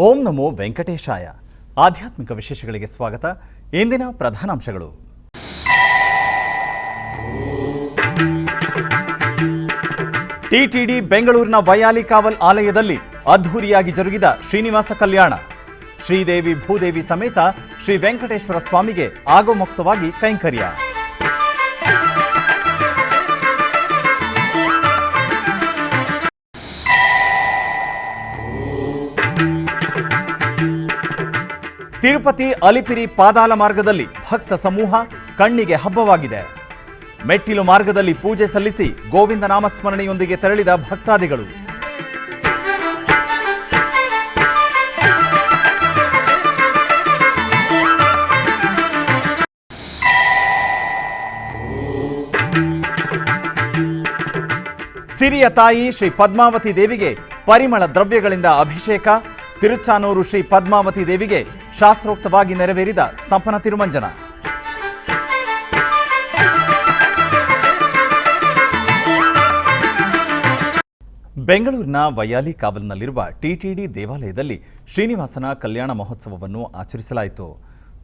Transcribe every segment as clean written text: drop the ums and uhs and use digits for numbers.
ಓಂ ನಮೋ ವೆಂಕಟೇಶಾಯ. ಆಧ್ಯಾತ್ಮಿಕ ವಿಶೇಷಗಳಿಗೆ ಸ್ವಾಗತ. ಇಂದಿನ ಪ್ರಧಾನಾಂಶಗಳು. ಟಿಟಿಡಿ ಬೆಂಗಳೂರಿನ ವೈಯಾಲಿಕಾವಲ್ ಆಲಯದಲ್ಲಿ ಅದ್ಧೂರಿಯಾಗಿ ಜರುಗಿದ ಶ್ರೀನಿವಾಸ ಕಲ್ಯಾಣ. ಶ್ರೀದೇವಿ ಭೂದೇವಿ ಸಮೇತ ಶ್ರೀ ವೆಂಕಟೇಶ್ವರ ಸ್ವಾಮಿಗೆ ಆಗೋಮುಕ್ತವಾಗಿ ಕೈಂಕರ್ಯ. ತಿರುಪತಿ ಅಲಿಪಿರಿ ಪಾದಾಲ ಮಾರ್ಗದಲ್ಲಿ ಭಕ್ತ ಸಮೂಹ ಕಣ್ಣಿಗೆ ಹಬ್ಬವಾಗಿದೆ. ಮೆಟ್ಟಿಲು ಮಾರ್ಗದಲ್ಲಿ ಪೂಜೆ ಸಲ್ಲಿಸಿ ಗೋವಿಂದ ನಾಮಸ್ಮರಣೆಯೊಂದಿಗೆ ತೆರಳಿದ ಭಕ್ತಾದಿಗಳು. ಸಿರಿಯ ತಾಯಿ ಶ್ರೀ ಪದ್ಮಾವತಿ ದೇವಿಗೆ ಪರಿಮಳ ದ್ರವ್ಯಗಳಿಂದ ಅಭಿಷೇಕ. ತಿರುಚಾನೂರು ಶ್ರೀ ಪದ್ಮಾವತಿ ದೇವಿಗೆ ಶಾಸ್ತ್ರೋಕ್ತವಾಗಿ ನೆರವೇರಿದ ಸ್ತಂಭನ ತಿರುಮಂಜನ. ಬೆಂಗಳೂರಿನ ವೈಯಾಲಿಕಾವಲ್ನಲ್ಲಿರುವ ಟಿಟಿಡಿ ದೇವಾಲಯದಲ್ಲಿ ಶ್ರೀನಿವಾಸನ ಕಲ್ಯಾಣ ಮಹೋತ್ಸವವನ್ನು ಆಚರಿಸಲಾಯಿತು.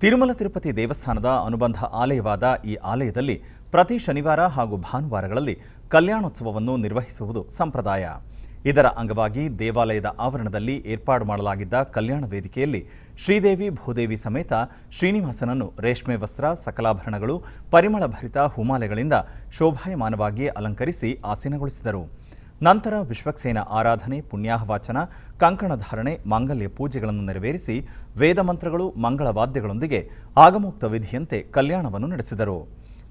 ತಿರುಮಲ ತಿರುಪತಿ ದೇವಸ್ಥಾನದ ಅನುಬಂಧ ಆಲಯವಾದ ಈ ಆಲಯದಲ್ಲಿ ಪ್ರತಿ ಶನಿವಾರ ಹಾಗೂ ಭಾನುವಾರಗಳಲ್ಲಿ ಕಲ್ಯಾಣೋತ್ಸವವನ್ನು ನಿರ್ವಹಿಸುವುದು ಸಂಪ್ರದಾಯ. ಇದರ ಅಂಗವಾಗಿ ದೇವಾಲಯದ ಆವರಣದಲ್ಲಿ ಏರ್ಪಾಡು ಮಾಡಲಾಗಿದ್ದ ಕಲ್ಯಾಣ ವೇದಿಕೆಯಲ್ಲಿ ಶ್ರೀದೇವಿ ಭೂದೇವಿ ಸಮೇತ ಶ್ರೀನಿವಾಸನನ್ನು ರೇಷ್ಮೆ ವಸ್ತ್ರ, ಸಕಲಾಭರಣಗಳು, ಪರಿಮಳ ಭರಿತ ಹೂಮಾಲೆಗಳಿಂದ ಶೋಭಾಯಮಾನವಾಗಿ ಅಲಂಕರಿಸಿ ಆಸೀನಗೊಳಿಸಿದರು. ನಂತರ ವಿಶ್ವಕ್ಸೇನ ಆರಾಧನೆ, ಪುಣ್ಯಾಹವಾಚನ, ಕಂಕಣಧಾರಣೆ, ಮಾಂಗಲ್ಯ ಪೂಜೆಗಳನ್ನು ನೆರವೇರಿಸಿ ವೇದಮಂತ್ರಗಳು, ಮಂಗಳವಾದ್ಯಗಳೊಂದಿಗೆ ಆಗಮೋಕ್ತ ವಿಧಿಯಂತೆ ಕಲ್ಯಾಣವನ್ನು ನಡೆಸಿದರು.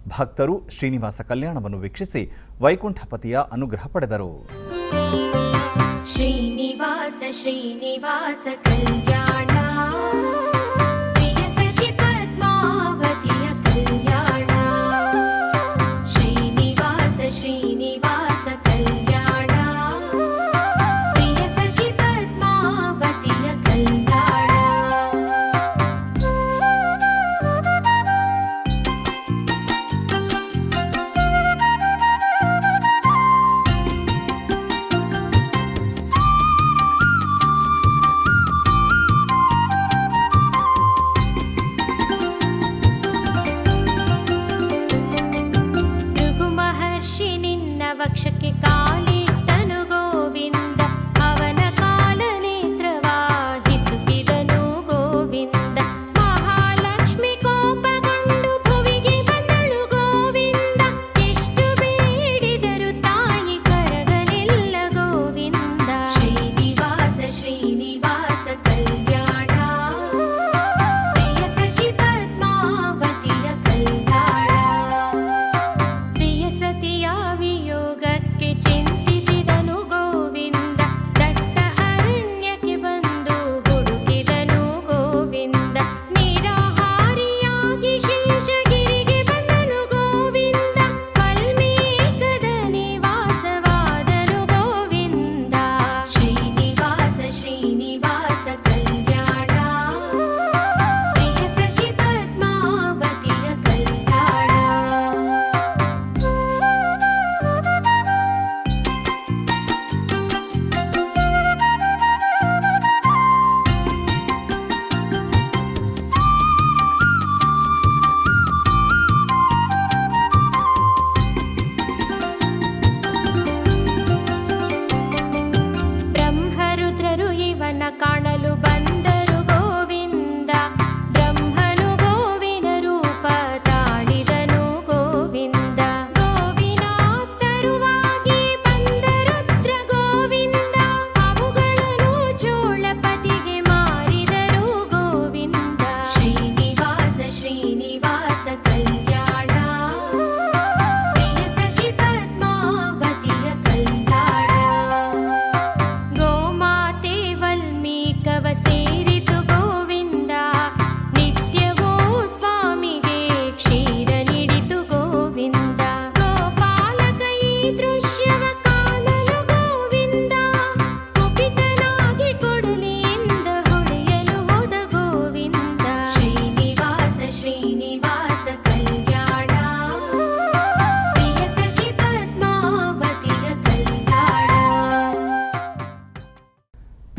ಭಕ್ತರು ಶ್ರೀನಿವಾಸ ಕಲ್ಯಾಣವನ್ನು ವೀಕ್ಷಿಸಿ ವೈಕುಂಠಪತಿಯ ಅನುಗ್ರಹ ಪಡೆದರು. ಶ್ರೀನಿವಾಸ ಶ್ರೀನಿವಾಸ ಕಲ್ಯಾಣ, ಪ್ರಿಯ ಸಖಿ ಪದ್ಮಾವತಿಯ ಕಲ್ಯಾಣ. ಶ್ರೀನಿವಾಸ ಶ್ರೀನಿವಾಸ ಕಲ್ಯಾಣ, ಪ್ರಿಯ ಸಖಿ ಪದ್ಮಾವತಿಯ ಕಲ್ಯಾಣ.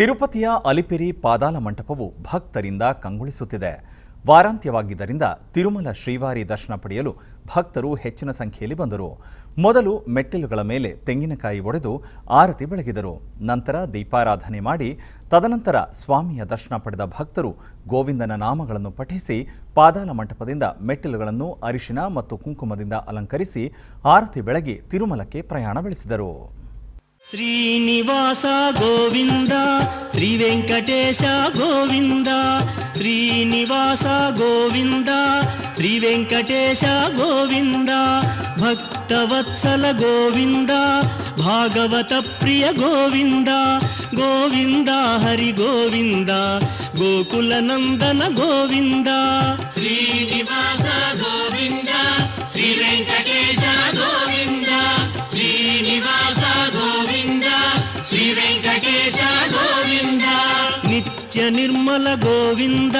ತಿರುಪತಿಯ ಅಲಿಪಿರಿ ಪಾದಾಲ ಮಂಟಪವು ಭಕ್ತರಿಂದ ಕಂಗೊಳಿಸುತ್ತಿದೆ. ವಾರಾಂತ್ಯವಾಗಿದ್ದರಿಂದ ತಿರುಮಲ ಶ್ರೀವಾರಿ ದರ್ಶನ ಪಡೆಯಲು ಭಕ್ತರು ಹೆಚ್ಚಿನ ಸಂಖ್ಯೆಯಲ್ಲಿ ಬಂದರು. ಮೊದಲು ಮೆಟ್ಟಿಲುಗಳ ಮೇಲೆ ತೆಂಗಿನಕಾಯಿ ಒಡೆದು ಆರತಿ ಬೆಳಗಿದರು. ನಂತರ ದೀಪಾರಾಧನೆ ಮಾಡಿ ತದನಂತರ ಸ್ವಾಮಿಯ ದರ್ಶನ ಪಡೆದ ಭಕ್ತರು ಗೋವಿಂದನ ನಾಮಗಳನ್ನು ಪಠಿಸಿ ಪಾದಾಲ ಮಂಟಪದಿಂದ ಮೆಟ್ಟಿಲುಗಳನ್ನು ಅರಿಶಿನ ಮತ್ತು ಕುಂಕುಮದಿಂದ ಅಲಂಕರಿಸಿ ಆರತಿ ಬೆಳಗಿ ತಿರುಮಲಕ್ಕೆ ಪ್ರಯಾಣ ಬೆಳೆಸಿದರು. ಶ್ರೀನಿವಾಸ ಗೋವಿಂದ ಶ್ರೀ ವೆಂಕಟೇಶ ಗೋವಿಂದ, ಶ್ರೀನಿವಾಸ ಗೋವಿಂದ ಶ್ರೀ ವೆಂಕಟೇಶ ಗೋವಿಂದ, ಭಕ್ತವತ್ಸಲ ಗೋವಿಂದ ಭಾಗವತ ಪ್ರಿಯ ಗೋವಿಂದ, ಗೋವಿಂದ ಹರಿ ಗೋವಿಂದ ಗೋಕುಲ ನಂದನ ಗೋವಿಂದ. ಶ್ರೀನಿವಾಸ ಗೋವಿಂದ ಶ್ರೀ ವೆಂಕಟೇಶ ಗೋವಿಂದ, ಶ್ರೀನಿವಾಸ ಗೋವಿಂದ ಶ್ರೀ ವೆಂಕಟೇಶ ಗೋವಿಂದ, ನಿತ್ಯ ನಿರ್ಮಲ ಗೋವಿಂದ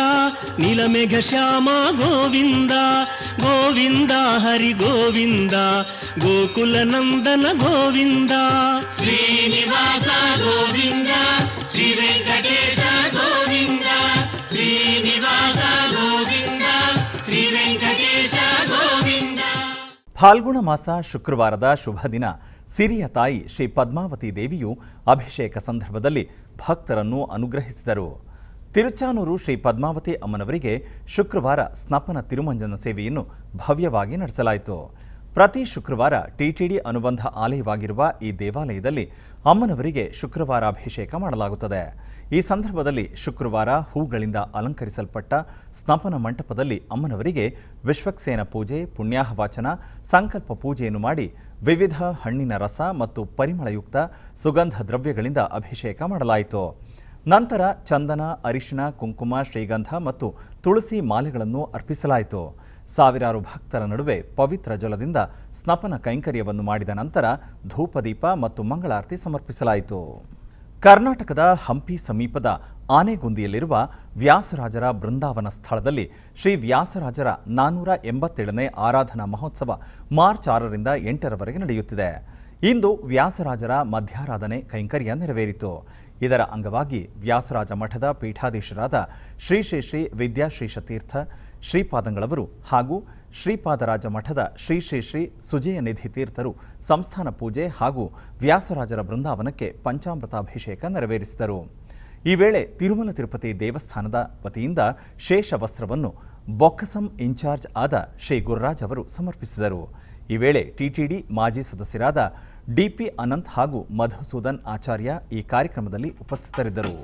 ನೀಲಮೇಘ ಶ್ಯಾಮ ಗೋವಿಂದ, ಗೋವಿಂದ ಹರಿ ಗೋವಿಂದ ಗೋಕುಲ ನಂದನ ಗೋವಿಂದ. ಶ್ರೀನಿವಾಸ ಗೋವಿಂದ ಶ್ರೀ ವೆಂಕಟೇಶ ಗೋವಿಂದ, ಶ್ರೀನಿವಾಸ ಗೋವಿಂದ ಶ್ರೀ ವೆಂಕಟೇಶ ಗೋವಿಂದ. ಫಾಲ್ಗುಣ ಮಾಸ ಶುಕ್ರವಾರದ ಶುಭ ದಿನ ಸಿರಿಯ ತಾಯಿ ಶ್ರೀ ಪದ್ಮಾವತಿ ದೇವಿಯು ಅಭಿಷೇಕ ಸಂದರ್ಭದಲ್ಲಿ ಭಕ್ತರನ್ನು ಅನುಗ್ರಹಿಸಿದರು. ತಿರುಚಾನೂರು ಶ್ರೀ ಪದ್ಮಾವತಿ ಅಮ್ಮನವರಿಗೆ ಶುಕ್ರವಾರ ಸ್ನಪನ ತಿರುಮಂಜನ ಸೇವೆಯನ್ನು ಭವ್ಯವಾಗಿ ನಡೆಸಲಾಯಿತು. ಪ್ರತಿ ಶುಕ್ರವಾರ ಟಿಟಿಡಿ ಅನುಬಂಧ ಆಲಯವಾಗಿರುವ ಈ ದೇವಾಲಯದಲ್ಲಿ ಅಮ್ಮನವರಿಗೆ ಶುಕ್ರವಾರ ಅಭಿಷೇಕ ಮಾಡಲಾಗುತ್ತದೆ. ಈ ಸಂದರ್ಭದಲ್ಲಿ ಶುಕ್ರವಾರ ಹೂಗಳಿಂದ ಅಲಂಕರಿಸಲ್ಪಟ್ಟ ಸ್ನಪನ ಮಂಟಪದಲ್ಲಿ ಅಮ್ಮನವರಿಗೆ ವಿಶ್ವಕ್ಸೇನ ಪೂಜೆ, ಪುಣ್ಯಾಹವಾಚನ, ಸಂಕಲ್ಪ ಪೂಜೆಯನ್ನು ಮಾಡಿ ವಿವಿಧ ಹಣ್ಣಿನ ರಸ ಮತ್ತು ಪರಿಮಳಯುಕ್ತ ಸುಗಂಧ ದ್ರವ್ಯಗಳಿಂದ ಅಭಿಷೇಕ ಮಾಡಲಾಯಿತು. ನಂತರ ಚಂದನ, ಅರಿಶಿನ, ಕುಂಕುಮ, ಶ್ರೀಗಂಧ ಮತ್ತು ತುಳಸಿ ಮಾಲೆಗಳನ್ನು ಅರ್ಪಿಸಲಾಯಿತು. ಸಾವಿರಾರು ಭಕ್ತರ ನಡುವೆ ಪವಿತ್ರ ಜಲದಿಂದ ಸ್ನಪನ ಕೈಂಕರ್ಯವನ್ನು ಮಾಡಿದ ನಂತರ ಧೂಪದೀಪ ಮತ್ತು ಮಂಗಳಾರತಿ ಸಮರ್ಪಿಸಲಾಯಿತು. ಕರ್ನಾಟಕದ ಹಂಪಿ ಸಮೀಪದ ಆನೆಗುಂದಿಯಲ್ಲಿರುವ ವ್ಯಾಸರಾಜರ ಬೃಂದಾವನ ಸ್ಥಳದಲ್ಲಿ ಶ್ರೀ ವ್ಯಾಸರಾಜರ 487ನೇ ಆರಾಧನಾ ಮಹೋತ್ಸವ ಮಾರ್ಚ್ 6ರಿಂದ 8ರವರೆಗೆ ನಡೆಯುತ್ತಿದೆ. ಇಂದು ವ್ಯಾಸರಾಜರ ಮಧ್ಯಾರಾಧನೆ ಕೈಂಕರ್ಯ ನೆರವೇರಿತು. ಇದರ ಅಂಗವಾಗಿ ವ್ಯಾಸರಾಜ ಮಠದ ಪೀಠಾಧೀಶರಾದ ಶ್ರೀ ಶ್ರೀ ಶ್ರೀ ವಿದ್ಯಾಶ್ರೀಷ ತೀರ್ಥ ಶ್ರೀಪಾದಂಗಳವರು ಹಾಗೂ ಶ್ರೀಪಾದರಾಜ ಮಠದ ಶ್ರೀ ಶ್ರೀ ಶ್ರೀ ಸುಜಯ ನಿಧಿ ತೀರ್ಥರು ಸಂಸ್ಥಾನ ಪೂಜೆ ಹಾಗೂ ವ್ಯಾಸರಾಜರ ಬೃಂದಾವನಕ್ಕೆ ಪಂಚಾಮೃತಾಭಿಷೇಕ ನೆರವೇರಿಸಿದರು. ಈ ವೇಳೆ ತಿರುಮಲ ತಿರುಪತಿ ದೇವಸ್ಥಾನದ ವತಿಯಿಂದ ಶೇಷ ವಸ್ತ್ರವನ್ನು ಬೊಕ್ಕಸಂ ಇನ್ಚಾರ್ಜ್ ಆದ ಶ್ರೀ ಗುರುರಾಜ್ ಅವರು ಸಮರ್ಪಿಸಿದರು. ಈ ವೇಳೆ ಟಿಟಿಡಿ ಮಾಜಿ ಸದಸ್ಯರಾದ ಡಿಪಿ ಅನಂತ್ ಹಾಗೂ ಮಧುಸೂದನ್ ಆಚಾರ್ಯ ಈ ಕಾರ್ಯಕ್ರಮದಲ್ಲಿ ಉಪಸ್ಥಿತರಿದ್ದರು.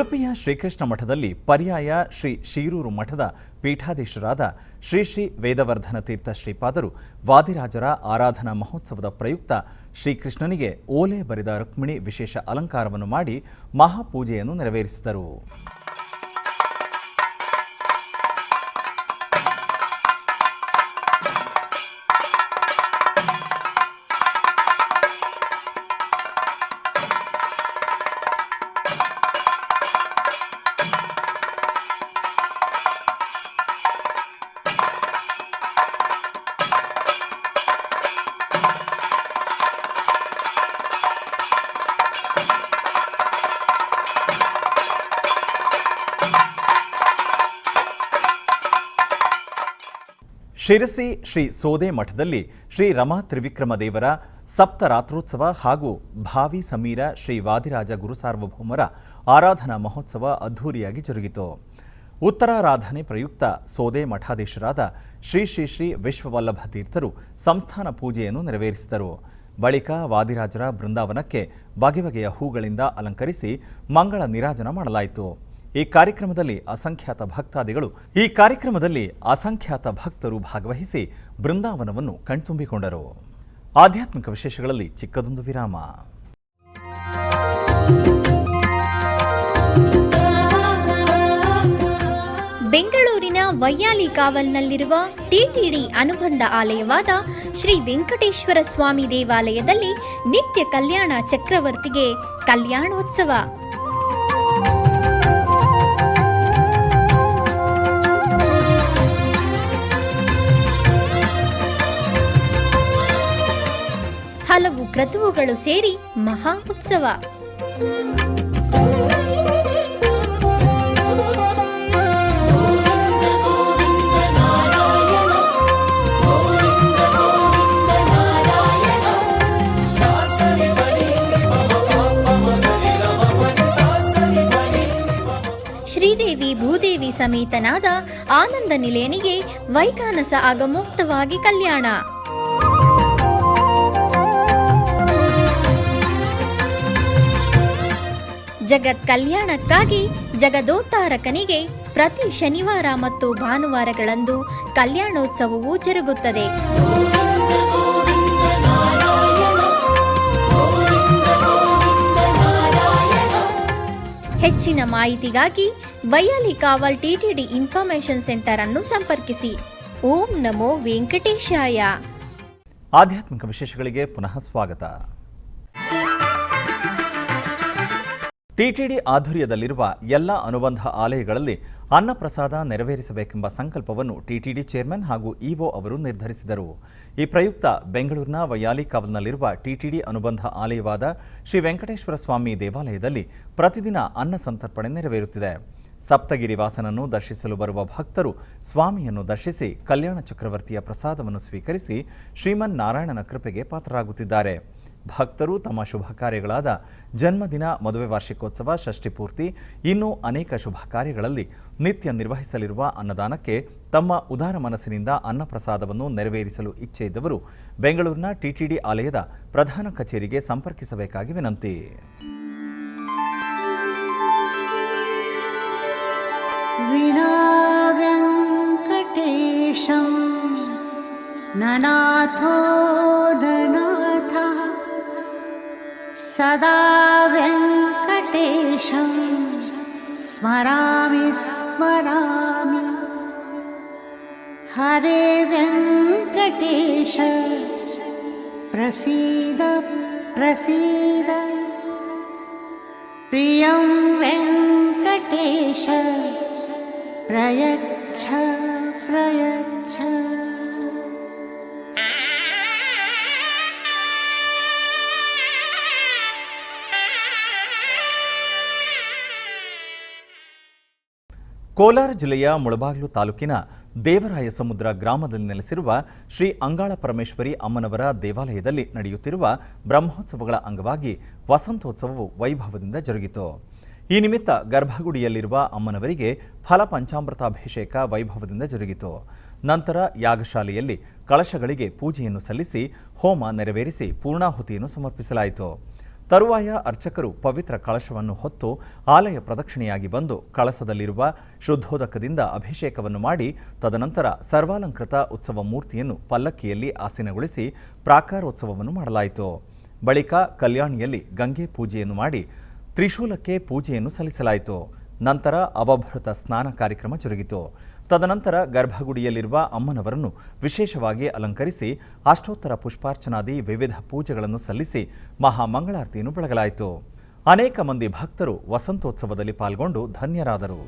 ಉಡುಪಿಯ ಶ್ರೀಕೃಷ್ಣ ಮಠದಲ್ಲಿ ಪರ್ಯಾಯ ಶ್ರೀ ಶೀರೂರು ಮಠದ ಪೀಠಾಧೀಶರಾದ ಶ್ರೀ ಶ್ರೀ ವೇದವರ್ಧನ ತೀರ್ಥ ಶ್ರೀಪಾದರು ವಾದಿರಾಜರ ಆರಾಧನಾ ಮಹೋತ್ಸವದ ಪ್ರಯುಕ್ತ ಶ್ರೀಕೃಷ್ಣನಿಗೆ ಓಲೆ ಬರೆದ ರುಕ್ಮಿಣಿ ವಿಶೇಷ ಅಲಂಕಾರವನ್ನು ಮಾಡಿ ಮಹಾಪೂಜೆಯನ್ನು ನೆರವೇರಿಸಿದರು. ಶಿರಸಿ ಶ್ರೀ ಸೋದೆ ಮಠದಲ್ಲಿ ಶ್ರೀ ರಮಾ ತ್ರಿವಿಕ್ರಮ ದೇವರ ಸಪ್ತರಾತ್ರೋತ್ಸವ ಹಾಗೂ ಭಾವಿ ಸಮೀರ ಶ್ರೀ ವಾದಿರಾಜ ಗುರುಸಾರ್ವಭೌಮರ ಆರಾಧನಾ ಮಹೋತ್ಸವ ಅದ್ಧೂರಿಯಾಗಿ ಜರುಗಿತು. ಉತ್ತರಾರಾಧನೆ ಪ್ರಯುಕ್ತ ಸೋದೆ ಮಠಾಧೀಶರಾದ ಶ್ರೀ ಶ್ರೀ ಶ್ರೀ ವಿಶ್ವವಲ್ಲಭ ತೀರ್ಥರು ಸಂಸ್ಥಾನ ಪೂಜೆಯನ್ನು ನೆರವೇರಿಸಿದರು. ಬಳಿಕ ವಾದಿರಾಜರ ಬೃಂದಾವನಕ್ಕೆ ಬಗೆ ಬಗೆಯ ಹೂಗಳಿಂದ ಅಲಂಕರಿಸಿ ಮಂಗಳ ನೀರಾಜನ ಮಾಡಲಾಯಿತು. ಈ ಕಾರ್ಯಕ್ರಮದಲ್ಲಿ ಅಸಂಖ್ಯಾತ ಭಕ್ತರು ಭಾಗವಹಿಸಿ ಬೃಂದಾವನವನ್ನು ಕಣ್ತುಂಬಿಕೊಂಡರು. ಆಧ್ಯಾತ್ಮಿಕ ವಿಶೇಷಗಳಲ್ಲಿ ಚಿಕ್ಕದೊಂದು ವಿರಾಮ. ಬೆಂಗಳೂರಿನ ವೈಯಾಲಿ ಕಾವಲ್ನಲ್ಲಿರುವ ಟಿಟಿಡಿ ಅನುಬಂಧ ಆಲಯವಾದ ಶ್ರೀ ವೆಂಕಟೇಶ್ವರ ಸ್ವಾಮಿ ದೇವಾಲಯದಲ್ಲಿ ನಿತ್ಯ ಕಲ್ಯಾಣ ಚಕ್ರವರ್ತಿಗೆ ಕಲ್ಯಾಣೋತ್ಸವ. ಹಲವು ಕ್ರತುವುಗಳು ಸೇರಿ ಮಹಾ ಉತ್ಸವ. ಶ್ರೀದೇವಿ ಭೂದೇವಿ ಸಮೇತನಾದ ಆನಂದ ನಿಲಯನಿಗೆ ವೈಖಾನಸ ಆಗಮೋಕ್ತವಾಗಿ ಕಲ್ಯಾಣ. ಜಗತ್ ಕಲ್ಯಾಣಕ್ಕಾಗಿ ಜಗದೋತ್ತಾರಕನಿಗೆ ಪ್ರತಿ ಶನಿವಾರ ಮತ್ತು ಭಾನುವಾರಗಳಂದು ಕಲ್ಯಾಣೋತ್ಸವವು ಜರುಗುತ್ತದೆ. ಹೆಚ್ಚಿನ ಮಾಹಿತಿಗಾಗಿ ವೈಯಾಲಿ ಕಾವಲ್ ಟಿಟಿಡಿ ಇನ್ಫಾರ್ಮೇಶನ್ ಸೆಂಟರ್ ಅನ್ನು ಸಂಪರ್ಕಿಸಿ. ಓಂ ನಮೋ ವೆಂಕಟೇಶಾಯ. ಆಧ್ಯಾತ್ಮಿಕ ವಿಶೇಷಗಳಿಗೆ ಪುನಃ ಸ್ವಾಗತ. ಟಿಟಿಡಿ ಆಧ್ವರ್ಯದಲ್ಲಿರುವ ಎಲ್ಲ ಅನುಬಂಧ ಆಲಯಗಳಲ್ಲಿ ಅನ್ನಪ್ರಸಾದ ನೆರವೇರಿಸಬೇಕೆಂಬ ಸಂಕಲ್ಪವನ್ನು ಟಿಟಿಡಿ ಚೇರ್ಮನ್ ಹಾಗೂ ಇಒ ಅವರು ನಿರ್ಧರಿಸಿದರು. ಈ ಪ್ರಯುಕ್ತ ಬೆಂಗಳೂರಿನ ವೈಯಾಲಿ ಕಾವಲ್ನಲ್ಲಿರುವ ಟಿಟಿಡಿ ಅನುಬಂಧ ಆಲಯವಾದ ಶ್ರೀ ವೆಂಕಟೇಶ್ವರ ಸ್ವಾಮಿ ದೇವಾಲಯದಲ್ಲಿ ಪ್ರತಿದಿನ ಅನ್ನ ಸಂತರ್ಪಣೆ ನೆರವೇರುತ್ತಿದೆ. ಸಪ್ತಗಿರಿ ವಾಸನನ್ನು ದರ್ಶಿಸಲು ಬರುವ ಭಕ್ತರು ಸ್ವಾಮಿಯನ್ನು ದರ್ಶಿಸಿ ಕಲ್ಯಾಣ ಚಕ್ರವರ್ತಿಯ ಪ್ರಸಾದವನ್ನು ಸ್ವೀಕರಿಸಿ ಶ್ರೀಮನ್ನಾರಾಯಣನ ಕೃಪೆಗೆ ಪಾತ್ರರಾಗುತ್ತಿದ್ದಾರೆ. ಭಕ್ತರು ತಮ್ಮ ಶುಭ ಕಾರ್ಯಗಳಾದ ಜನ್ಮದಿನ, ಮದುವೆ ವಾರ್ಷಿಕೋತ್ಸವ, ಷಷ್ಠಿ ಪೂರ್ತಿ, ಇನ್ನೂ ಅನೇಕ ಶುಭ ಕಾರ್ಯಗಳಲ್ಲಿ ನಿತ್ಯ ನಿರ್ವಹಿಸಲಿರುವ ಅನ್ನದಾನಕ್ಕೆ ತಮ್ಮ ಉದಾರ ಮನಸ್ಸಿನಿಂದ ಅನ್ನಪ್ರಸಾದವನ್ನು ನೆರವೇರಿಸಲು ಇಚ್ಛೆ ಇದ್ದವರು ಬೆಂಗಳೂರಿನ ಟಿಟಿಡಿ ಆಲಯದ ಪ್ರಧಾನ ಕಚೇರಿಗೆ ಸಂಪರ್ಕಿಸಬೇಕಾಗಿ ವಿನಂತಿ. ವಿನಾ ವೆಂಕಟೇಶಂ ನನಾಥೋ ನನಾಥ ಸದಾ ವೆಂಕಟೇಶಂ ಸ್ಮರಾಮಿ ಸ್ಮರಾಮಿ. ಹರೇ ವೆಂಕಟೇಶ ಪ್ರಸೀದ ಪ್ರಸೀದ. ಪ್ರಿಯಂ ವೆಂಕಟೇಶ ಪ್ರಯಚ್ಛ ಪ್ರಯಚ್ಛ. ಕೋಲಾರ ಜಿಲ್ಲೆಯ ಮುಳಬಾಗಿಲು ತಾಲೂಕಿನ ದೇವರಾಯ ಸಮುದ್ರ ಗ್ರಾಮದಲ್ಲಿ ನೆಲೆಸಿರುವ ಶ್ರೀ ಅಂಗಾಳ ಪರಮೇಶ್ವರಿ ಅಮ್ಮನವರ ದೇವಾಲಯದಲ್ಲಿ ನಡೆಯುತ್ತಿರುವ ಬ್ರಹ್ಮೋತ್ಸವಗಳ ಅಂಗವಾಗಿ ವಸಂತೋತ್ಸವವು ವೈಭವದಿಂದ ಜರುಗಿತು. ಈ ನಿಮಿತ್ತ ಗರ್ಭಗುಡಿಯಲ್ಲಿರುವ ಅಮ್ಮನವರಿಗೆ ಫಲ ಪಂಚಾಮೃತಾಭಿಷೇಕ ವೈಭವದಿಂದ ಜರುಗಿತು. ನಂತರ ಯಾಗಶಾಲೆಯಲ್ಲಿ ಕಳಶಗಳಿಗೆ ಪೂಜೆಯನ್ನು ಸಲ್ಲಿಸಿ ಹೋಮ ನೆರವೇರಿಸಿ ಪೂರ್ಣಾಹುತಿಯನ್ನು ಸಮರ್ಪಿಸಲಾಯಿತು. ತರುವಾಯ ಅರ್ಚಕರು ಪವಿತ್ರ ಕಳಶವನ್ನು ಹೊತ್ತು ಆಲಯ ಪ್ರದಕ್ಷಿಣೆಯಾಗಿ ಬಂದು ಕಳಸದಲ್ಲಿರುವ ಶುದ್ಧೋದಕದಿಂದ ಅಭಿಷೇಕವನ್ನು ಮಾಡಿ ತದನಂತರ ಸರ್ವಾಲಂಕೃತ ಉತ್ಸವ ಮೂರ್ತಿಯನ್ನು ಪಲ್ಲಕ್ಕಿಯಲ್ಲಿ ಆಸೀನಗೊಳಿಸಿ ಪ್ರಾಕಾರೋತ್ಸವವನ್ನು ಮಾಡಲಾಯಿತು. ಬಳಿಕ ಕಲ್ಯಾಣಿಯಲ್ಲಿ ಗಂಗೆ ಪೂಜೆಯನ್ನು ಮಾಡಿ ತ್ರಿಶೂಲಕ್ಕೆ ಪೂಜೆಯನ್ನು ಸಲ್ಲಿಸಲಾಯಿತು. ನಂತರ ಅವಭೃತ ಸ್ನಾನ ಕಾರ್ಯಕ್ರಮ ಜರುಗಿತು. ತದನಂತರ ಗರ್ಭಗುಡಿಯಲ್ಲಿರುವ ಅಮ್ಮನವರನ್ನು ವಿಶೇಷವಾಗಿ ಅಲಂಕರಿಸಿ ಅಷ್ಟೋತ್ತರ ಪುಷ್ಪಾರ್ಚನಾದಿ ವಿವಿಧ ಪೂಜೆಗಳನ್ನು ಸಲ್ಲಿಸಿ ಮಹಾಮಂಗಳಾರತಿಯನ್ನು ಬೆಳಗಲಾಯಿತು. ಅನೇಕ ಮಂದಿ ಭಕ್ತರು ವಸಂತೋತ್ಸವದಲ್ಲಿ ಪಾಲ್ಗೊಂಡು ಧನ್ಯರಾದರು.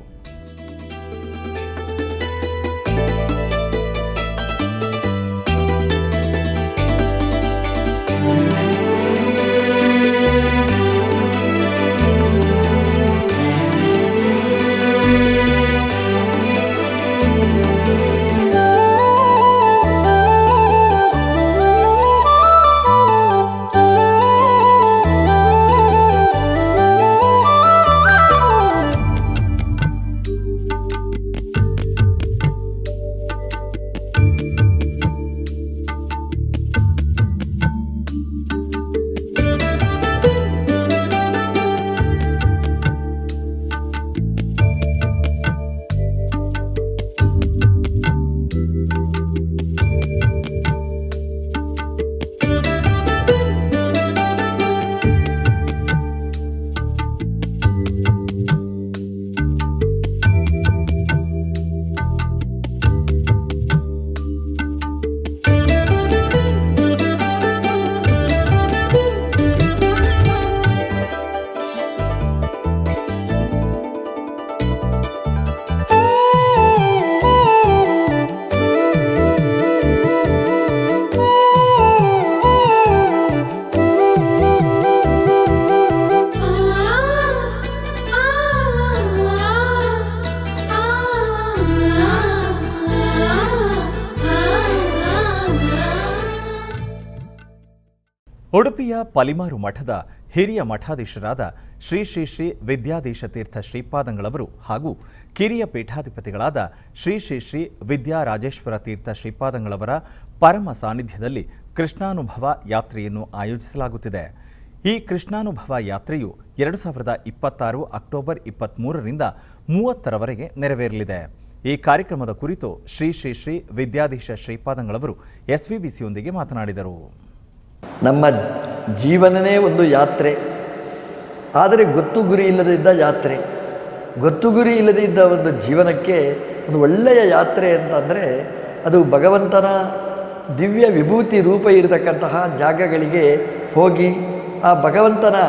ಉಡುಪಿಯ ಪಲಿಮಾರು ಮಠದ ಹಿರಿಯ ಮಠಾಧೀಶರಾದ ಶ್ರೀ ಶ್ರೀ ಶ್ರೀ ವಿದ್ಯಾಧೀಶ ತೀರ್ಥ ಶ್ರೀಪಾದಂಗಳವರು ಹಾಗೂ ಕಿರಿಯ ಪೀಠಾಧಿಪತಿಗಳಾದ ಶ್ರೀ ಶ್ರೀ ಶ್ರೀ ವಿದ್ಯಾರಾಜೇಶ್ವರ ತೀರ್ಥ ಶ್ರೀಪಾದಂಗಳವರ ಪರಮ ಸಾನ್ನಿಧ್ಯದಲ್ಲಿ ಕೃಷ್ಣಾನುಭವ ಯಾತ್ರೆಯನ್ನು ಆಯೋಜಿಸಲಾಗುತ್ತಿದೆ. ಈ ಕೃಷ್ಣಾನುಭವ ಯಾತ್ರೆಯು 2026 ಅಕ್ಟೋಬರ್ 23ರಿಂದ 30ರವರೆಗೆ ನೆರವೇರಲಿದೆ. ಈ ಕಾರ್ಯಕ್ರಮದ ಕುರಿತು ಶ್ರೀ ಶ್ರೀ ಶ್ರೀ ವಿದ್ಯಾಧೀಶ ಶ್ರೀಪಾದಂಗಳವರು SVBCಯೊಂದಿಗೆ ಮಾತನಾಡಿದರು. ನಮ್ಮ ಜೀವನನೇ ಒಂದು ಯಾತ್ರೆ, ಆದರೆ ಗೊತ್ತು ಗುರಿ ಇಲ್ಲದಿದ್ದ ಯಾತ್ರೆ. ಗೊತ್ತು ಗುರಿ ಇಲ್ಲದಿದ್ದ ಒಂದು ಜೀವನಕ್ಕೆ ಒಂದು ಒಳ್ಳೆಯ ಯಾತ್ರೆ ಅಂತಂದರೆ ಅದು ಭಗವಂತನ ದಿವ್ಯ ವಿಭೂತಿ ರೂಪ ಇರತಕ್ಕಂತಹ ಜಾಗಗಳಿಗೆ ಹೋಗಿ ಆ ಭಗವಂತನ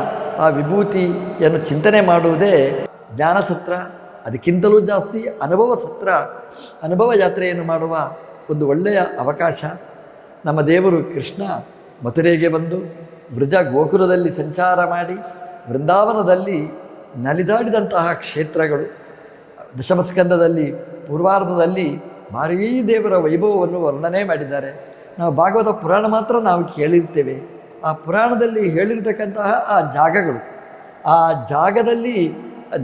ಆ ವಿಭೂತಿಯನ್ನು ಚಿಂತನೆ ಮಾಡುವುದೇ ಜ್ಞಾನಸತ್ರ. ಅದಕ್ಕಿಂತಲೂ ಜಾಸ್ತಿ ಅನುಭವ ಸತ್ರ, ಅನುಭವ ಯಾತ್ರೆಯನ್ನು ಮಾಡುವ ಒಂದು ಒಳ್ಳೆಯ ಅವಕಾಶ. ನಮ್ಮ ದೇವರು ಕೃಷ್ಣ ಮಥುರೆಗೆ ಬಂದು ವೃಜ ಗೋಕುಲದಲ್ಲಿ ಸಂಚಾರ ಮಾಡಿ ವೃಂದಾವನದಲ್ಲಿ ನಲಿದಾಡಿದಂತಹ ಕ್ಷೇತ್ರಗಳು. ದಶಮಸ್ಕಂದದಲ್ಲಿ ಪೂರ್ವಾರ್ಧದಲ್ಲಿ ಭಾರೀ ದೇವರ ವೈಭವವನ್ನು ವರ್ಣನೆ ಮಾಡಿದ್ದಾರೆ. ನಾವು ಭಾಗವತ ಪುರಾಣ ಮಾತ್ರ ನಾವು ಕೇಳಿರ್ತೇವೆ. ಆ ಪುರಾಣದಲ್ಲಿ ಹೇಳಿರ್ತಕ್ಕಂತಹ ಆ ಜಾಗಗಳು, ಆ ಜಾಗದಲ್ಲಿ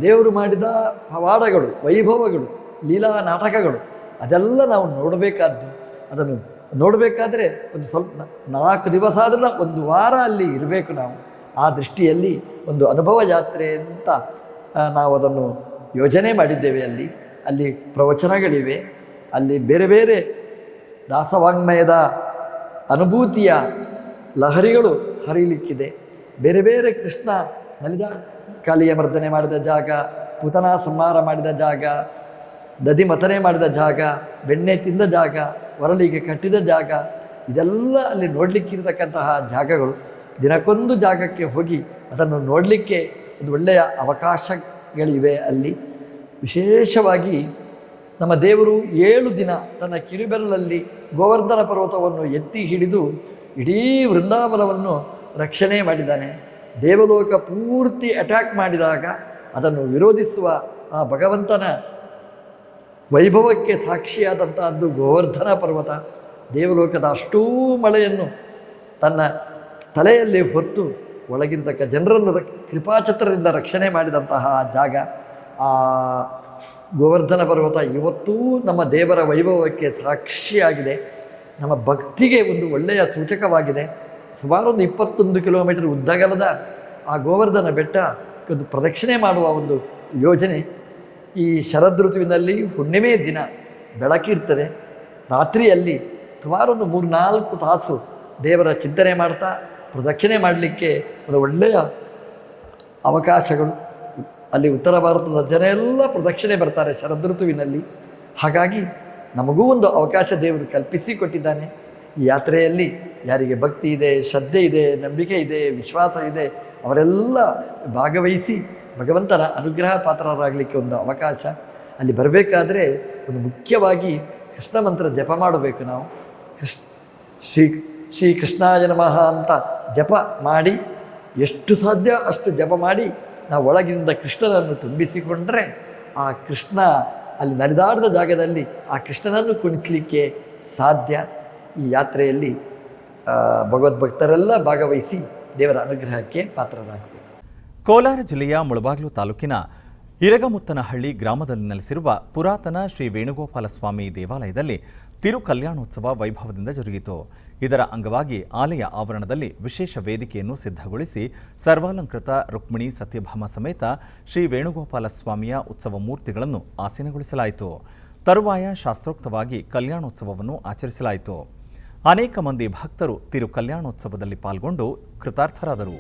ದೇವರು ಮಾಡಿದ ಪವಾಡಗಳು, ವೈಭವಗಳು, ಲೀಲಾ ನಾಟಕಗಳು ಅದೆಲ್ಲ ನಾವು ನೋಡಬೇಕಾದ್ದು. ಅದನ್ನು ನೋಡಬೇಕಾದ್ರೆ ಒಂದು ಸ್ವಲ್ಪ 4 ದಿವಸ ಆದರೂ 1 ವಾರ ಅಲ್ಲಿ ಇರಬೇಕು ನಾವು. ಆ ದೃಷ್ಟಿಯಲ್ಲಿ ಒಂದು ಅನುಭವ ಯಾತ್ರೆ ಅಂತ ನಾವು ಅದನ್ನು ಯೋಜನೆ ಮಾಡಿದ್ದೇವೆ. ಅಲ್ಲಿ ಪ್ರವಚನಗಳಿವೆ, ಅಲ್ಲಿ ಬೇರೆ ಬೇರೆ ದಾಸವಾಂಗ್ಮಯದ ಅನುಭೂತಿಯ ಲಹರಿಗಳು ಹರಿಯಲಿಕ್ಕಿದೆ. ಬೇರೆ ಬೇರೆ ಕೃಷ್ಣ ನಲಿದ ಕಾಲಿಯ ಮರ್ದನೆ ಮಾಡಿದ ಜಾಗ, ಪುತನಾ ಸಂಹಾರ ಮಾಡಿದ ಜಾಗ, ದಧಿ ಮಥನೆ ಮಾಡಿದ ಜಾಗ, ಬೆಣ್ಣೆ ತಿಂದ ಜಾಗ, ವರಲಿಗೆ ಕಟ್ಟಿದ ಜಾಗ, ಇದೆಲ್ಲ ಅಲ್ಲಿ ನೋಡಲಿಕ್ಕಿರತಕ್ಕಂತಹ ಜಾಗಗಳು. ದಿನಕ್ಕೊಂದು ಜಾಗಕ್ಕೆ ಹೋಗಿ ಅದನ್ನು ನೋಡಲಿಕ್ಕೆ ಒಂದು ಒಳ್ಳೆಯ ಅವಕಾಶಗಳಿವೆ. ಅಲ್ಲಿ ವಿಶೇಷವಾಗಿ ನಮ್ಮ ದೇವರು 7 ದಿನ ತನ್ನ ಕಿರುಬೆರಳಲ್ಲಿ ಗೋವರ್ಧನ ಪರ್ವತವನ್ನು ಎತ್ತಿ ಹಿಡಿದು ಇಡೀ ವೃಂದಾವನವನ್ನು ರಕ್ಷಣೆ ಮಾಡಿದ್ದಾನೆ. ದೇವಲೋಕ ಪೂರ್ತಿ ಅಟ್ಯಾಕ್ ಮಾಡಿದಾಗ ಅದನ್ನು ವಿರೋಧಿಸುವ ಆ ಭಗವಂತನ ವೈಭವಕ್ಕೆ ಸಾಕ್ಷಿಯಾದಂತಹದ್ದು ಗೋವರ್ಧನ ಪರ್ವತ. ದೇವಲೋಕದ ಅಷ್ಟೂ ಮಳೆಯನ್ನು ತನ್ನ ತಲೆಯಲ್ಲಿ ಹೊತ್ತು ಒಳಗಿರತಕ್ಕ ಜನರನ್ನು ಕೃಪಾಛತ್ರದಿಂದ ರಕ್ಷಣೆ ಮಾಡಿದಂತಹ ಜಾಗ ಆ ಗೋವರ್ಧನ ಪರ್ವತ ಇವತ್ತೂ ನಮ್ಮ ದೇವರ ವೈಭವಕ್ಕೆ ಸಾಕ್ಷಿಯಾಗಿದೆ. ನಮ್ಮ ಭಕ್ತಿಗೆ ಒಂದು ಒಳ್ಳೆಯ ಸೂಚಕವಾಗಿದೆ. ಸುಮಾರು ಒಂದು 21 ಕಿಲೋಮೀಟರ್ ಉದ್ದಗಲದ ಆ ಗೋವರ್ಧನ ಬೆಟ್ಟ ಒಂದು ಪ್ರದಕ್ಷಿಣೆ ಮಾಡುವ ಒಂದು ಯೋಜನೆ. ಈ ಶರದ್ ಋತುವಿನಲ್ಲಿ ಹುಣ್ಣಿಮೆ ದಿನ ಬೆಳಕಿರ್ತದೆ, ರಾತ್ರಿಯಲ್ಲಿ ಸುಮಾರು ಒಂದು 3-4 ತಾಸು ದೇವರ ಚಿಂತನೆ ಮಾಡ್ತಾ ಪ್ರದಕ್ಷಿಣೆ ಮಾಡಲಿಕ್ಕೆ ಒಂದು ಒಳ್ಳೆಯ ಅವಕಾಶಗಳು. ಅಲ್ಲಿ ಉತ್ತರ ಭಾರತದ ಜನ ಎಲ್ಲ ಪ್ರದಕ್ಷಿಣೆ ಬರ್ತಾರೆ ಶರದ್ ಋತುವಿನಲ್ಲಿ. ಹಾಗಾಗಿ ನಮಗೂ ಒಂದು ಅವಕಾಶ ದೇವರು ಕಲ್ಪಿಸಿಕೊಟ್ಟಿದ್ದಾನೆ. ಈ ಯಾತ್ರೆಯಲ್ಲಿ ಯಾರಿಗೆ ಭಕ್ತಿ ಇದೆ, ಶ್ರದ್ಧೆ ಇದೆ, ನಂಬಿಕೆ ಇದೆ, ವಿಶ್ವಾಸ ಇದೆ, ಅವರೆಲ್ಲ ಭಾಗವಹಿಸಿ ಭಗವಂತನ ಅನುಗ್ರಹ ಪಾತ್ರರಾಗಲಿಕ್ಕೆ ಒಂದು ಅವಕಾಶ. ಅಲ್ಲಿ ಬರಬೇಕಾದ್ರೆ ಒಂದು ಮುಖ್ಯವಾಗಿ ಕೃಷ್ಣ ಮಂತ್ರ ಜಪ ಮಾಡಬೇಕು ನಾವು. ಶ್ರೀ ಕೃಷ್ಣಾಯ ನಮಃ ಅಂತ ಜಪ ಮಾಡಿ, ಎಷ್ಟು ಸಾಧ್ಯ ಅಷ್ಟು ಜಪ ಮಾಡಿ ನಾವು ಒಳಗಿನಿಂದ ಕೃಷ್ಣನನ್ನು ತುಂಬಿಸಿಕೊಂಡ್ರೆ ಆ ಕೃಷ್ಣ ಅಲ್ಲಿ ನಲಿದಾಡಿದ ಜಾಗದಲ್ಲಿ ಆ ಕೃಷ್ಣನನ್ನು ಕುಣಿಸಲಿಕ್ಕೆ ಸಾಧ್ಯ. ಈ ಯಾತ್ರೆಯಲ್ಲಿ ಭಗವದ್ಭಕ್ತರೆಲ್ಲ ಭಾಗವಹಿಸಿ ದೇವರ ಅನುಗ್ರಹಕ್ಕೆ ಪಾತ್ರರಾಗಬೇಕು. ಕೋಲಾರ ಜಿಲ್ಲೆಯ ಮುಳಬಾಗಿಲು ತಾಲೂಕಿನ ಇರಗಮುತ್ತನಹಳ್ಳಿ ಗ್ರಾಮದಲ್ಲಿ ನೆಲೆಸಿರುವ ಪುರಾತನ ಶ್ರೀ ವೇಣುಗೋಪಾಲ ಸ್ವಾಮಿ ದೇವಾಲಯದಲ್ಲಿ ತಿರುಕಲ್ಯಾಣೋತ್ಸವ ವೈಭವದಿಂದ ಜರುಗಿತು. ಇದರ ಅಂಗವಾಗಿ ಆಲಯ ಆವರಣದಲ್ಲಿ ವಿಶೇಷ ವೇದಿಕೆಯನ್ನು ಸಿದ್ಧಗೊಳಿಸಿ ಸರ್ವಾಲಂಕೃತ ರುಕ್ಮಿಣಿ ಸತ್ಯಭಾಮ ಸಮೇತ ಶ್ರೀ ವೇಣುಗೋಪಾಲ ಸ್ವಾಮಿಯ ಉತ್ಸವ ಮೂರ್ತಿಗಳನ್ನು ಆಸೀನಗೊಳಿಸಲಾಯಿತು. ತರುವಾಯ ಶಾಸ್ತ್ರೋಕ್ತವಾಗಿ ಕಲ್ಯಾಣೋತ್ಸವವನ್ನು ಆಚರಿಸಲಾಯಿತು. ಅನೇಕ ಮಂದಿ ಭಕ್ತರು ತಿರುಕಲ್ಯಾಣೋತ್ಸವದಲ್ಲಿ ಪಾಲ್ಗೊಂಡು ಕೃತಾರ್ಥರಾದರು.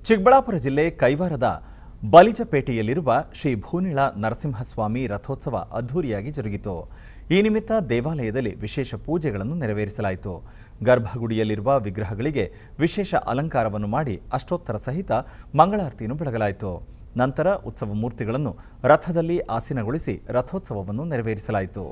ಚಿಕ್ಕಬಳ್ಳಾಪುರ ಜಿಲ್ಲೆ ಕೈವಾರದ ಬಲಿಜಪೇಟೆಯಲ್ಲಿರುವ ಶ್ರೀ ಭೂನಿಳ ನರಸಿಂಹಸ್ವಾಮಿ ರಥೋತ್ಸವ ಅದ್ಧೂರಿಯಾಗಿ ಜರುಗಿತು. ಈ ನಿಮಿತ್ತ ದೇವಾಲಯದಲ್ಲಿ ವಿಶೇಷ ಪೂಜೆಗಳನ್ನು ನೆರವೇರಿಸಲಾಯಿತು. ಗರ್ಭಗುಡಿಯಲ್ಲಿರುವ ವಿಗ್ರಹಗಳಿಗೆ ವಿಶೇಷ ಅಲಂಕಾರವನ್ನು ಮಾಡಿ ಅಷ್ಟೋತ್ತರ ಸಹಿತ ಮಂಗಳಾರತಿಯನ್ನು ಬೆಳಗಲಾಯಿತು. ನಂತರ ಉತ್ಸವ ಮೂರ್ತಿಗಳನ್ನು ರಥದಲ್ಲಿ ಆಸೀನಗೊಳಿಸಿ ರಥೋತ್ಸವವನ್ನು ನೆರವೇರಿಸಲಾಯಿತು.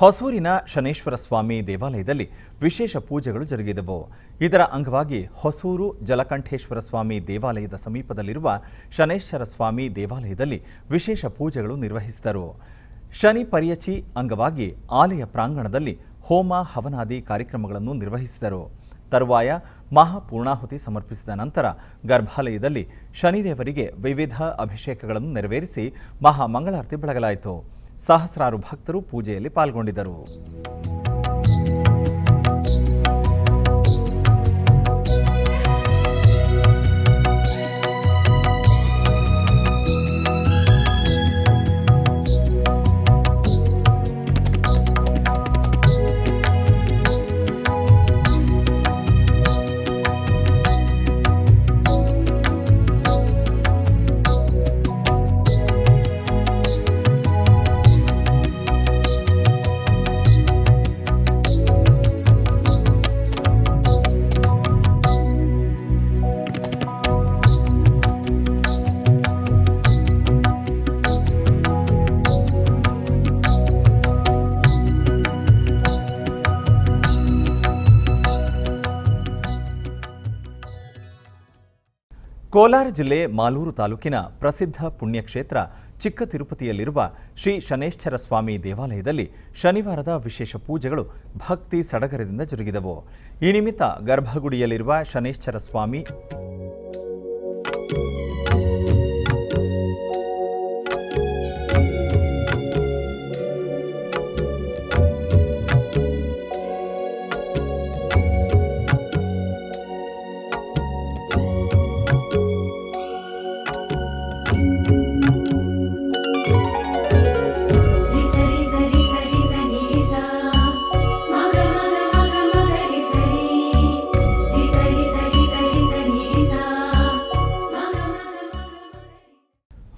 ಹೊಸೂರಿನ ಶನೇಶ್ವರ ಸ್ವಾಮಿ ದೇವಾಲಯದಲ್ಲಿ ವಿಶೇಷ ಪೂಜೆಗಳು ಜರುಗಿದವು. ಇದರ ಅಂಗವಾಗಿ ಹೊಸೂರು ಜಲಕಂಠೇಶ್ವರ ಸ್ವಾಮಿ ದೇವಾಲಯದ ಸಮೀಪದಲ್ಲಿರುವ ಶನೇಶ್ವರ ಸ್ವಾಮಿ ದೇವಾಲಯದಲ್ಲಿ ವಿಶೇಷ ಪೂಜೆಗಳು ನಿರ್ವಹಿಸಿದರು. ಶನಿ ಪರ್ಯಚಿ ಅಂಗವಾಗಿ ಆಲಯ ಪ್ರಾಂಗಣದಲ್ಲಿ ಹೋಮ ಹವನಾದಿ ಕಾರ್ಯಕ್ರಮಗಳನ್ನು ನಿರ್ವಹಿಸಿದರು. ತರುವಾಯ ಮಹಾಪೂರ್ಣಾಹುತಿ ಸಮರ್ಪಿಸಿದ ನಂತರ ಗರ್ಭಾಲಯದಲ್ಲಿ ಶನಿದೇವರಿಗೆ ವಿವಿಧ ಅಭಿಷೇಕಗಳನ್ನು ನೆರವೇರಿಸಿ ಮಹಾಮಂಗಳಾರತಿ ಬೆಳಗಲಾಯಿತು. ಸಹಸ್ರಾರು ಭಕ್ತರು ಪೂಜೆಯಲ್ಲಿ ಪಾಲ್ಗೊಂಡಿದ್ದರು. ಕೋಲಾರ ಜಿಲ್ಲೆ ಮಾಲೂರು ತಾಲೂಕಿನ ಪ್ರಸಿದ್ಧ ಪುಣ್ಯಕ್ಷೇತ್ರ ಚಿಕ್ಕ ತಿರುಪತಿಯಲ್ಲಿರುವ ಶ್ರೀ ಶನೇಶ್ವರ ಸ್ವಾಮಿ ದೇವಾಲಯದಲ್ಲಿ ಶನಿವಾರದ ವಿಶೇಷ ಪೂಜೆಗಳು ಭಕ್ತಿ ಸಡಗರದಿಂದ ಜರುಗಿದವು. ಈ ನಿಮಿತ್ತ ಗರ್ಭಗುಡಿಯಲ್ಲಿರುವ ಶನೇಶ್ವರ ಸ್ವಾಮಿ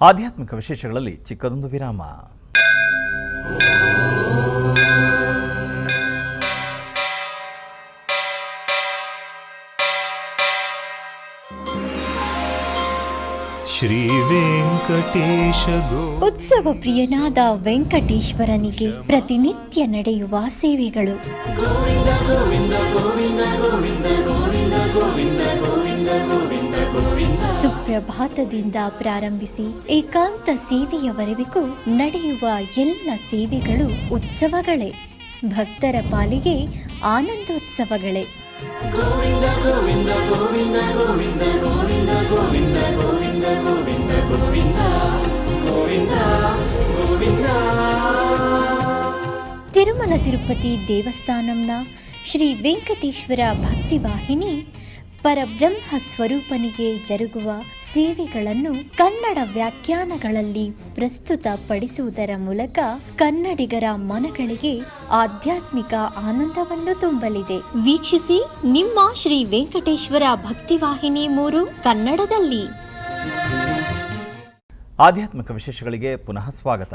ಆಧ್ಯಾತ್ಮಿಕ ವಿಶೇಷಗಳಲ್ಲಿ ಚಿಕ್ಕದೊಂದು ವಿರಾಮ. ಶ್ರೀ ವೆಂಕಟೇಶ ಉತ್ಸವ ಪ್ರಿಯನಾದ ವೆಂಕಟೇಶ್ವರನಿಗೆ ಪ್ರತಿನಿತ್ಯ ನಡೆಯುವ ಸೇವೆಗಳು. ಸುಪ್ರಭಾತದಿಂದ ಪ್ರಾರಂಭಿಸಿ ಏಕಾಂತ ಸೇವೆಯವರೆಗೂ ನಡೆಯುವ ಎಲ್ಲ ಸೇವೆಗಳು ಉತ್ಸವಗಳೇ. ಭಕ್ತರ ಪಾಲಿಗೆ ಆನಂದೋತ್ಸವಗಳೇ. ತಿರುಮಲ ತಿರುಪತಿ ದೇವಸ್ಥಾನಂನ ಶ್ರೀ ವೆಂಕಟೇಶ್ವರ ಭಕ್ತಿವಾಹಿನಿ ಪರಬ್ರಹ್ಮ ಸ್ವರೂಪನಿಗೆ ಜರುಗುವ ಸೇವೆಗಳನ್ನು ಕನ್ನಡ ವ್ಯಾಖ್ಯಾನಗಳಲ್ಲಿ ಪ್ರಸ್ತುತಪಡಿಸುವುದರ ಮೂಲಕ ಕನ್ನಡಿಗರ ಮನಗಳಿಗೆ ಆಧ್ಯಾತ್ಮಿಕ ಆನಂದವನ್ನು ತುಂಬಲಿದೆ. ವೀಕ್ಷಿಸಿ ನಿಮ್ಮ ಶ್ರೀ ವೆಂಕಟೇಶ್ವರ ಭಕ್ತಿವಾಹಿನಿ 3 ಕನ್ನಡದಲ್ಲಿ. ಆಧ್ಯಾತ್ಮಿಕ ವಿಶೇಷಗಳಿಗೆ ಪುನಃ ಸ್ವಾಗತ.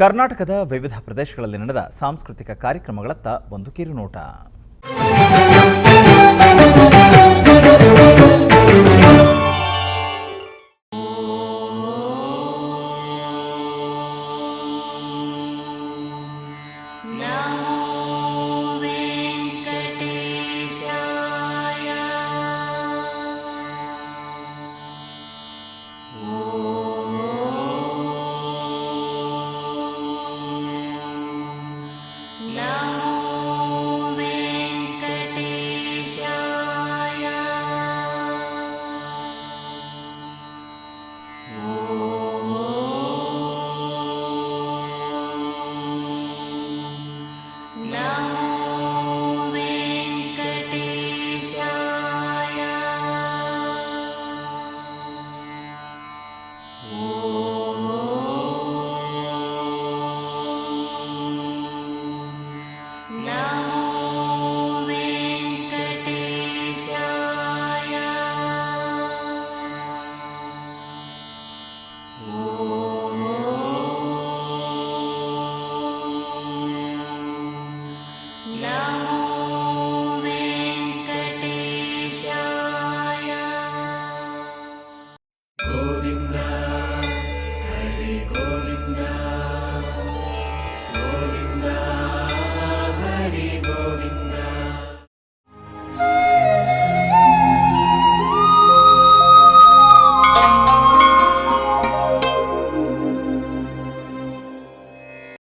ಕರ್ನಾಟಕದ ವಿವಿಧ ಪ್ರದೇಶಗಳಲ್ಲಿ ನಡೆದ ಸಾಂಸ್ಕೃತಿಕ ಕಾರ್ಯಕ್ರಮಗಳತ್ತ ಒಂದು ಕಿರುನೋಟ. Now